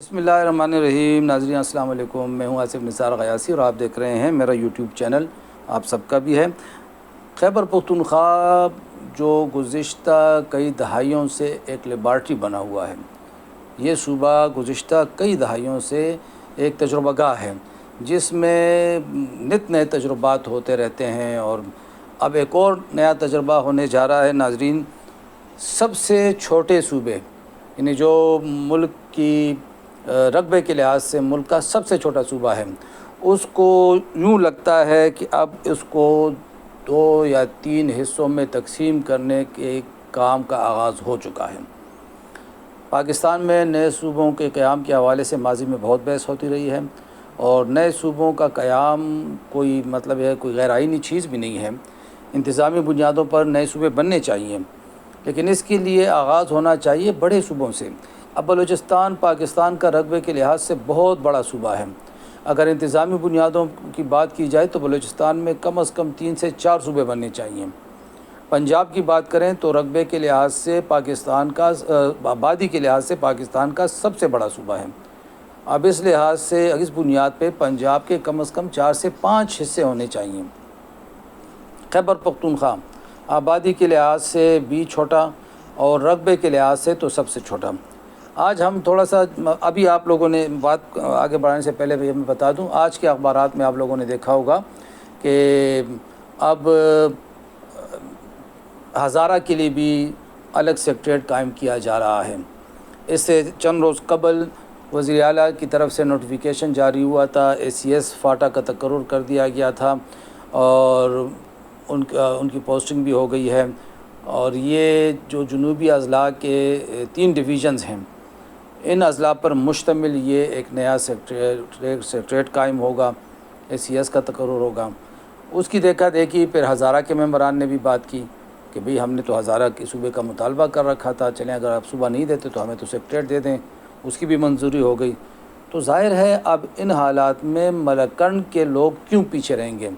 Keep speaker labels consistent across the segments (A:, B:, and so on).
A: बिस्मिल्लाहिर्रहमानिर्रहीम। नाज़रीन अस्सलाम वालेकुम। मैं हूं आसिफ निसार गयासी और आप देख रहे हैं मेरा यूट्यूब चैनल, आप सबका भी है। खैबर पख्तूनख्वा जो गुज़िश्ता कई दहाइयों से एक लेबॉर्ट्री बना हुआ है, ये सूबा गुज़िश्ता कई दहाइयों से एक तजुर्बागाह है जिसमें नित नए तजुर्बात होते रहते हैं। और अब एक और नया तजुर्बा होने जा रहा है नाज़रीन। सबसे छोटे सूबे, यानी जो मुल्क की रकबे के लिहाज से मुल्क का सबसे छोटा सूबा है, उसको यूँ लगता है कि अब इसको 2 या 3 हिस्सों में तकसीम करने के काम का आगाज़ हो चुका है। पाकिस्तान में नए सूबों के क़याम के हवाले से माजी में बहुत बहस होती रही है और नए सूबों का क़याम कोई मतलब है कोई गैर आइनी चीज़ भी नहीं है। इंतज़ामी बुनियादों पर नए सूबे बनने चाहिए, लेकिन इसके लिए आगाज़ होना चाहिए बड़े सूबों से। अब बलूचिस्तान पाकिस्तान का रकबे के लिहाज से बहुत बड़ा सूबा है। अगर इंतज़ामी बुनियादों की बात की जाए तो बलूचिस्तान में कम से कम 3 से 4 सूबे बनने चाहिए। पंजाब की बात करें तो रकबे के लिहाज से पाकिस्तान का, आबादी के लिहाज से पाकिस्तान का सबसे बड़ा सूबा है। अब इस लिहाज से, इस बुनियाद पे पंजाब के कम से कम 4 से 5 हिस्से होने चाहिए। खैबर पख्तूनख्वा आबादी के लिहाज से भी छोटा और रकबे के लिहाज से तो सबसे छोटा। आज हम थोड़ा सा, अभी आप लोगों ने बात आगे बढ़ाने से पहले भी मैं बता दूं, आज के अखबारात में आप लोगों ने देखा होगा कि अब हज़ारा के लिए भी अलग सेक्रेटरीट कायम किया जा रहा है। इससे चंद रोज़ कबल वज़ीर आला की तरफ से नोटिफिकेशन जारी हुआ था, ACS फाटा का तकर्रुर कर दिया गया था और उनकी पोस्टिंग भी हो गई है। और ये जो जनूबी अज़ला के 3 डिवीज़न्स हैं, इन अज़ला पर मुश्तमिल ये एक नया सेक्रेटरीट कायम होगा, ACS का तकर्रुर होगा। उसकी देखा देखी फिर हज़ारा के मेंबरान ने भी बात की कि भाई हमने तो हज़ारा के सूबे का मुतालबा कर रखा था, चलें अगर आप सूबा नहीं देते तो हमें तो सेक्रेटरीट दे दें। उसकी भी मंजूरी हो गई। तो ज़ाहिर है अब इन हालात में मलक्कड़ के लोग क्यों पीछे रहेंगे।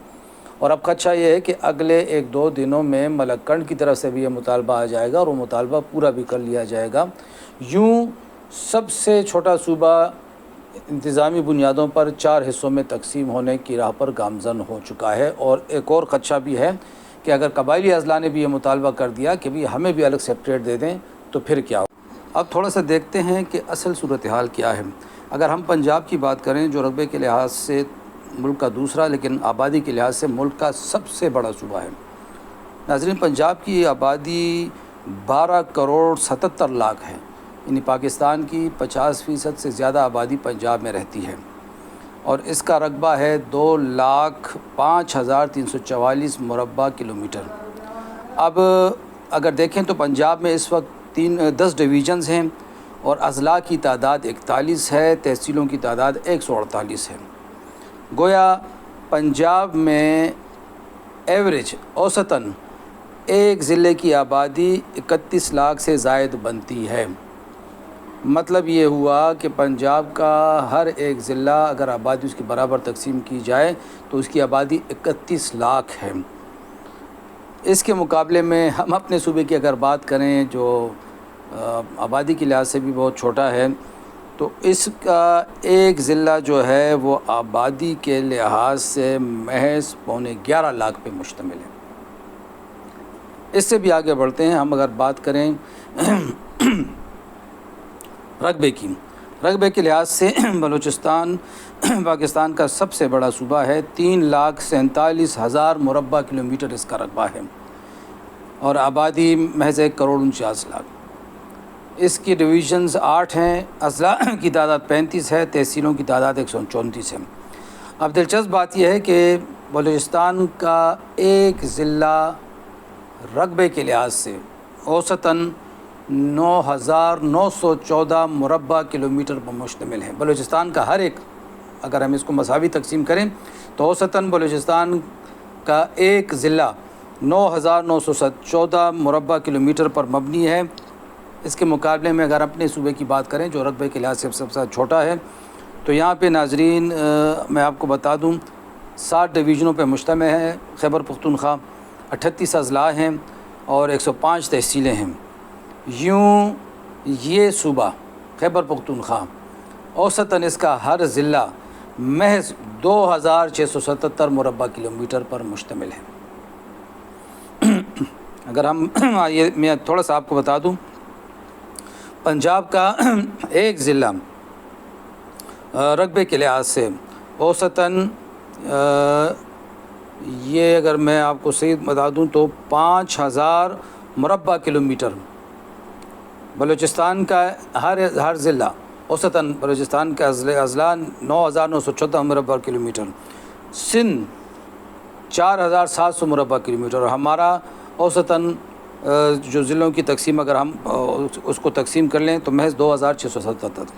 A: और अब खदशा ये है कि अगले 1-2 दिनों में मलक्कड़ की तरफ से भी ये मुतालबा आ जाएगा और वो मुतालबा पूरा भी कर लिया जाएगा। यूँ सबसे छोटा सूबा इंतज़ामी बुनियादों पर 4 हिस्सों में तकसीम होने की राह पर गामज़न हो चुका है। और एक और खदशा भी है कि अगर कबायली अज़ला ने भी ये मुतालबा कर दिया कि भाई हमें भी अलग सेक्रेटरीट दे दें तो फिर क्या हो। अब थोड़ा सा देखते हैं कि असल सूरत हाल क्या है। अगर हम पंजाब की बात करें, जो रकबे के लिहाज से मुल्क का दूसरा लेकिन आबादी के लिहाज से मुल्क का सबसे बड़ा सूबा है। नाज़रीन, पंजाब की आबादी 12 करोड़ 77 लाख है, यानी पाकिस्तान की 50% से ज़्यादा आबादी पंजाब में रहती है और इसका रकबा है 2,05,344 मुरब्बा किलोमीटर। अब अगर देखें तो पंजाब में इस वक्त 10 डिवीज़न्स हैं और अज़ला की तादाद 41 है, तहसीलों की तादाद 148 है। गोया पंजाब में एवरेज औसतन एक ज़िले की आबादी 31 लाख से ज़ायद बनती है। मतलब ये हुआ कि पंजाब का हर एक ज़िला अगर आबादी उसकी बराबर तकसीम की जाए तो उसकी आबादी 31 लाख है। इसके मुकाबले में हम अपने सूबे की अगर बात करें, जो आबादी के लिहाज से भी बहुत छोटा है, तो इसका एक ज़िला जो है वो आबादी के लिहाज से महज 11.25 लाख पे मुश्तमिल है। इससे भी आगे बढ़ते हैं। हम अगर बात करें रकबे की, रकबे के लिहाज से बलूचिस्तान पाकिस्तान का सबसे बड़ा सूबा है। 3,47,000 मुरब्बा किलोमीटर इसका रकबा है और आबादी महज 1,49 लाख। इसकी डिवीज़न्स 8 हैं, अज़ला की तादाद 35 है, तहसीलों की तादाद 134 है। अब दिलचस्प बात यह है कि बलूचिस्तान का एक ज़िला रकबे के लिहाज से औसतन 9,914 मुरब्बा किलोमीटर पर मुश्तमिल है। बलूचिस्तान का हर एक, अगर हम इसको मसावी तकसीम करें तो औसतन बलूचिस्तान का एक ज़िला 9,914 मुरब्बा किलोमीटर पर मबनी है। इसके मुकाबले में अगर अपने सूबे की बात करें जो रकबे के लिहाज से सबसे छोटा है, तो यहाँ पे नाजरीन मैं आपको बता दूँ 60 डिवीज़नों पर मुश्तमिल है। खैबर पख्तूनख्वा 38 अज़ला हैं और 105 तहसीलें हैं। यूँ ये सूबा खैबर पख्तूनख्वा اوسطاً اس کا ہر ضلع محض 2677 مربع کلومیٹر پر مشتمل ہے۔ اگر ہم یہ میں تھوڑا سا آپ کو بتا دوں، پنجاب کا ایک ضلع رقبے کے لحاظ سے اوسطاً یہ اگر میں آپ کو صحیح بتا دوں تو 5000 مربع کلومیٹر، بلوچستان کا ہر ضلع اوسطاً بلوچستان کا اضلاع 9914 مربع کلومیٹر، سندھ 4700 مربع کلومیٹر، اور ہمارا اوسطاً جو ضلعوں کی تقسیم اگر ہم اس کو تقسیم کر لیں تو محض 2677۔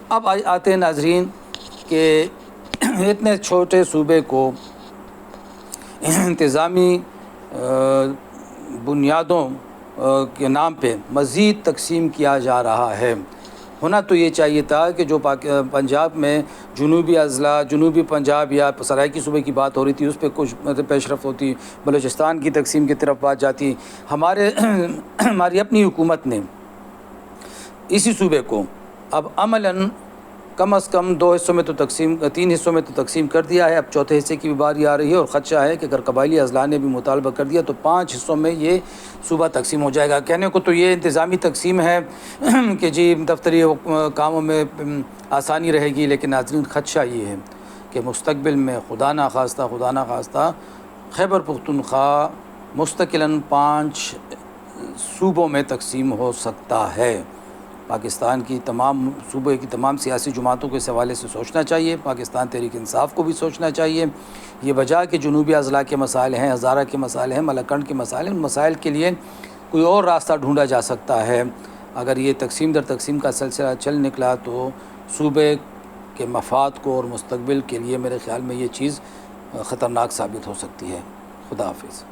A: اب آتے ہیں ناظرین کہ اتنے چھوٹے صوبے کو انتظامی بنیادوں کے نام پہ مزید تقسیم کیا جا رہا ہے۔ ہونا تو یہ چاہیے تھا کہ جو پنجاب میں جنوبی اضلاع، جنوبی پنجاب یا سرائکی صوبے کی بات ہو رہی تھی، اس پہ کچھ پیش رفت ہوتی، بلوچستان کی تقسیم کی طرف بات جاتی۔ ہماری اپنی حکومت نے اسی صوبے کو اب عملاً کم از کم 2 حصوں میں تو تقسیم، 3 حصوں میں تو تقسیم کر دیا ہے۔ اب چوتھے حصے کی بھی باری آ رہی ہے، اور خدشہ ہے کہ اگر قبائلی اضلاع نے بھی مطالبہ کر دیا تو 5 حصوں میں یہ صوبہ تقسیم ہو جائے گا۔ کہنے کو تو یہ انتظامی تقسیم ہے کہ جی دفتری کاموں میں آسانی رہے گی، لیکن ناظرین خدشہ یہ ہے کہ مستقبل میں خدا نخواستہ خیبر پختونخوا مستقلاً 5 صوبوں میں تقسیم ہو سکتا ہے۔ پاکستان کی تمام صوبے کی تمام سیاسی جماعتوں کو اس حوالے سے سوچنا چاہیے، پاکستان تحریک انصاف کو بھی سوچنا چاہیے۔ یہ وجہ کہ جنوبی اضلاع کے مسائل ہیں، ہزارہ کے مسائل ہیں، ملکنڈ کے مسائل ہیں، ان مسائل کے لیے کوئی اور راستہ ڈھونڈا جا سکتا ہے۔ اگر یہ تقسیم در تقسیم کا سلسلہ چل نکلا تو صوبے کے مفاد کو اور مستقبل کے لیے میرے خیال میں یہ چیز خطرناک ثابت ہو سکتی ہے۔ خدا حافظ۔